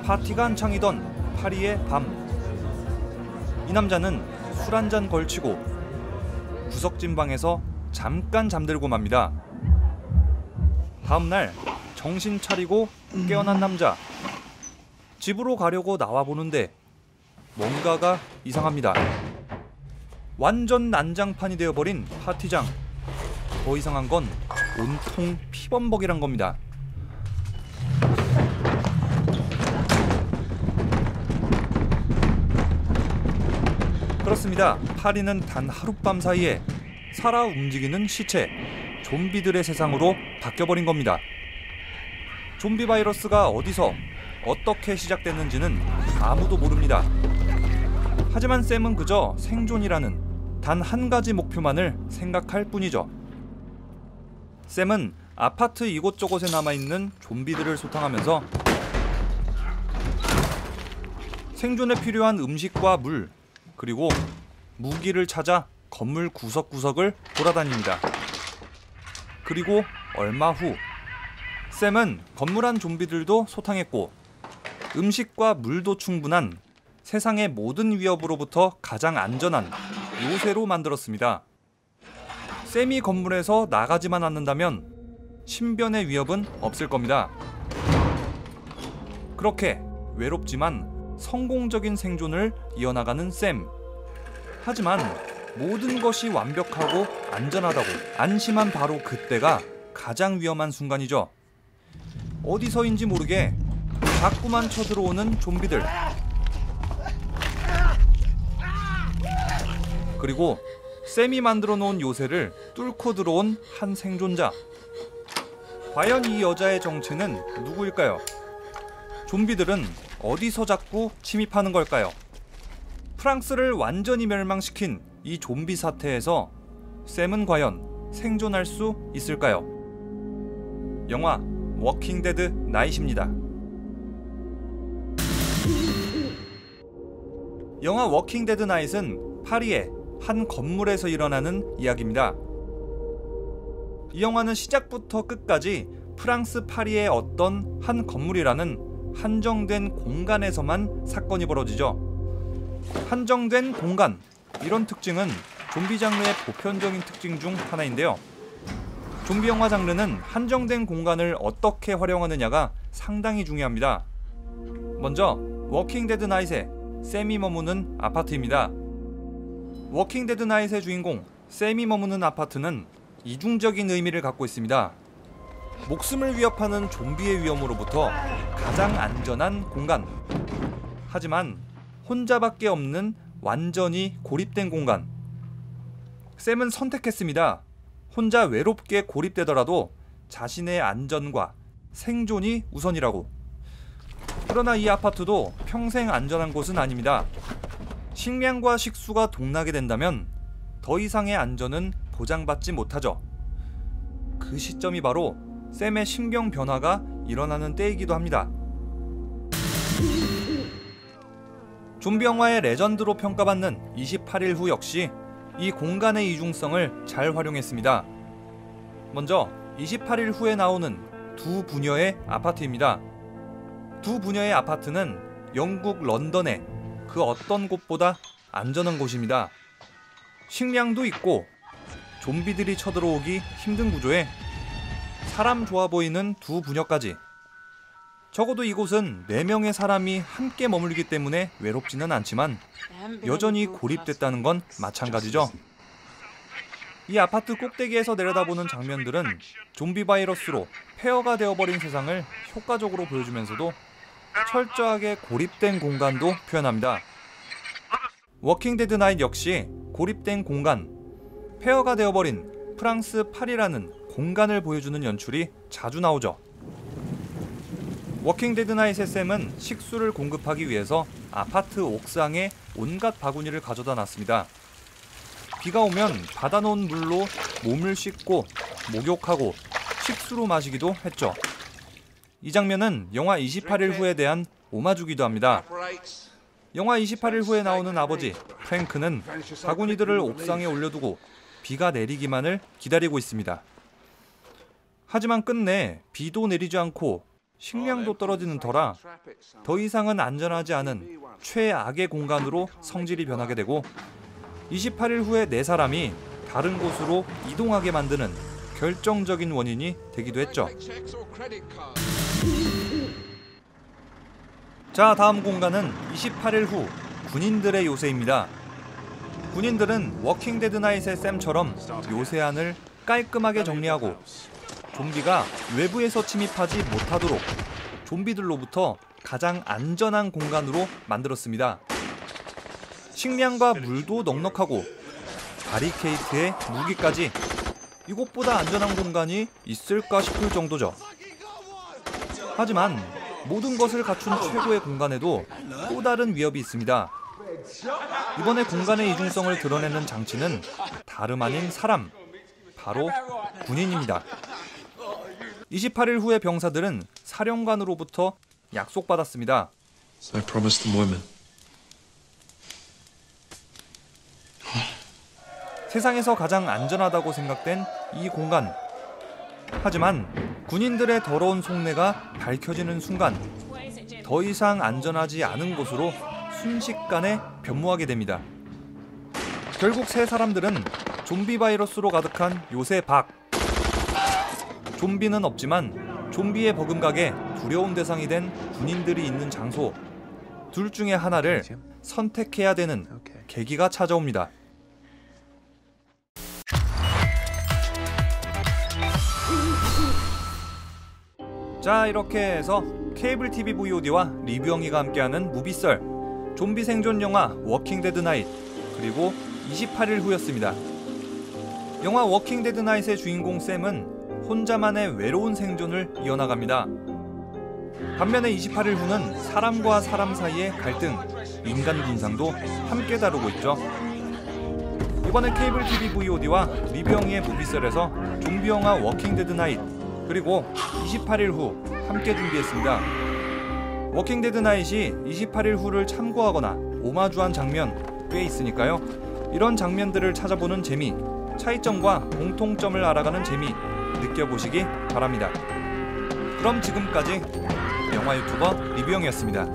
파티가 한창이던 파리의 밤. 이 남자는 술 한 잔 걸치고 구석진 방에서 잠깐 잠들고 맙니다. 다음 날 정신 차리고 깨어난 남자. 집으로 가려고 나와보는데 뭔가가 이상합니다. 완전 난장판이 되어버린 파티장. 더 이상한 건 온통 피범벅이란 겁니다. 그렇습니다. 파리는 단 하룻밤 사이에 살아 움직이는 시체, 좀비들의 세상으로 바뀌어버린 겁니다. 좀비 바이러스가 어디서 어떻게 시작됐는지는 아무도 모릅니다. 하지만 샘은 그저 생존이라는 단 한 가지 목표만을 생각할 뿐이죠. 샘은 아파트 이곳저곳에 남아있는 좀비들을 소탕하면서 생존에 필요한 음식과 물, 그리고 무기를 찾아 건물 구석구석을 돌아다닙니다. 그리고 얼마 후 샘은 건물 안 좀비들도 소탕했고 음식과 물도 충분한 세상의 모든 위협으로부터 가장 안전한 요새로 만들었습니다. 샘이 건물에서 나가지만 않는다면 신변의 위협은 없을 겁니다. 그렇게 외롭지만 성공적인 생존을 이어나가는 샘. 하지만 모든 것이 완벽하고 안전하다고 안심한 바로 그때가 가장 위험한 순간이죠. 어디서인지 모르게 자꾸만 쳐들어오는 좀비들. 그리고 샘이 만들어 놓은 요새를 뚫고 들어온 한 생존자. 과연 이 여자의 정체는 누구일까요? 좀비들은 어디서 자꾸 침입하는 걸까요? 프랑스를 완전히 멸망시킨 이 좀비 사태에서 샘은 과연 생존할 수 있을까요? 영화 워킹 데드 나잇입니다. 영화 워킹 데드 나잇은 파리의 한 건물에서 일어나는 이야기입니다. 이 영화는 시작부터 끝까지 프랑스 파리의 어떤 한 건물이라는 한정된 공간에서만 사건이 벌어지죠. 한정된 공간, 이런 특징은 좀비 장르의 보편적인 특징 중 하나인데요. 좀비 영화 장르는 한정된 공간을 어떻게 활용하느냐가 상당히 중요합니다. 먼저 워킹 데드 나잇의 샘이 머무는 아파트입니다. 워킹 데드 나잇의 주인공 샘이 머무는 아파트는 이중적인 의미를 갖고 있습니다. 목숨을 위협하는 좀비의 위험으로부터 가장 안전한 공간. 하지만 혼자밖에 없는 완전히 고립된 공간. 샘은 선택했습니다. 혼자 외롭게 고립되더라도 자신의 안전과 생존이 우선이라고. 그러나 이 아파트도 평생 안전한 곳은 아닙니다. 식량과 식수가 동나게 된다면 더 이상의 안전은 보장받지 못하죠. 그 시점이 바로 샘의 신경 변화가 일어나는 때이기도 합니다. 좀비 영화의 레전드로 평가받는 28일 후 역시 이 공간의 이중성을 잘 활용했습니다. 먼저 28일 후에 나오는 두 부녀의 아파트입니다. 두 부녀의 아파트는 영국 런던의 그 어떤 곳보다 안전한 곳입니다. 식량도 있고 좀비들이 쳐들어오기 힘든 구조에 사람 좋아 보이는 두 부녀까지. 적어도 이곳은 4명의 사람이 함께 머물기 때문에 외롭지는 않지만 여전히 고립됐다는 건 마찬가지죠. 이 아파트 꼭대기에서 내려다보는 장면들은 좀비 바이러스로 폐허가 되어버린 세상을 효과적으로 보여주면서도 철저하게 고립된 공간도 표현합니다. 워킹 데드 나잇 역시 고립된 공간, 폐허가 되어버린 프랑스 파리라는 공간을 보여주는 연출이 자주 나오죠. 워킹 데드 나잇의 샘은 식수를 공급하기 위해서 아파트 옥상에 온갖 바구니를 가져다 놨습니다. 비가 오면 받아놓은 물로 몸을 씻고 목욕하고 식수로 마시기도 했죠. 이 장면은 영화 28일 후에 대한 오마주기도 합니다. 영화 28일 후에 나오는 아버지 프랭크는 바구니들을 옥상에 올려두고 비가 내리기만을 기다리고 있습니다. 하지만 끝내 비도 내리지 않고 식량도 떨어지는 터라 더 이상은 안전하지 않은 최악의 공간으로 성질이 변하게 되고 28일 후에 4사람이 다른 곳으로 이동하게 만드는 결정적인 원인이 되기도 했죠. 자, 다음 공간은 28일 후 군인들의 요새입니다. 군인들은 워킹 데드 나잇의 샘처럼 요새안을 깔끔하게 정리하고 좀비가 외부에서 침입하지 못하도록 좀비들로부터 가장 안전한 공간으로 만들었습니다. 식량과 물도 넉넉하고 바리케이트에 무기까지 이곳보다 안전한 공간이 있을까 싶을 정도죠. 하지만 모든 것을 갖춘 최고의 공간에도 또 다른 위협이 있습니다. 이번에 공간의 이중성을 드러내는 장치는 다름 아닌 사람, 바로 군인입니다. 28일 후의 병사들은 사령관으로부터 약속받았습니다. So I promised them women. 세상에서 가장 안전하다고 생각된 이 공간. 하지만 군인들의 더러운 속내가 밝혀지는 순간 더 이상 안전하지 않은 곳으로 순식간에 변모하게 됩니다. 결국 세 사람들은 좀비 바이러스로 가득한 요새 밖. 좀비는 없지만 좀비의 버금가게 두려운 대상이 된 군인들이 있는 장소. 둘 중에 하나를 선택해야 되는 계기가 찾아옵니다. 자, 이렇게 해서 케이블 TV VOD와 리뷰영이가 함께하는 무비썰, 좀비 생존 영화 워킹 데드 나잇, 그리고 28일 후였습니다. 영화 워킹 데드 나잇의 주인공 샘은 혼자만의 외로운 생존을 이어나갑니다. 반면에 28일 후는 사람과 사람 사이의 갈등, 인간 군상도 함께 다루고 있죠. 이번에 케이블 TV VOD와 리뷰영이의 무비썰에서 좀비 영화 워킹 데드 나잇, 그리고 28일 후 함께 준비했습니다. 워킹 데드 나잇이 28일 후를 참고하거나 오마주한 장면 꽤 있으니까요. 이런 장면들을 찾아보는 재미, 차이점과 공통점을 알아가는 재미 느껴보시기 바랍니다. 그럼 지금까지 영화 유튜버 리뷰영이었습니다.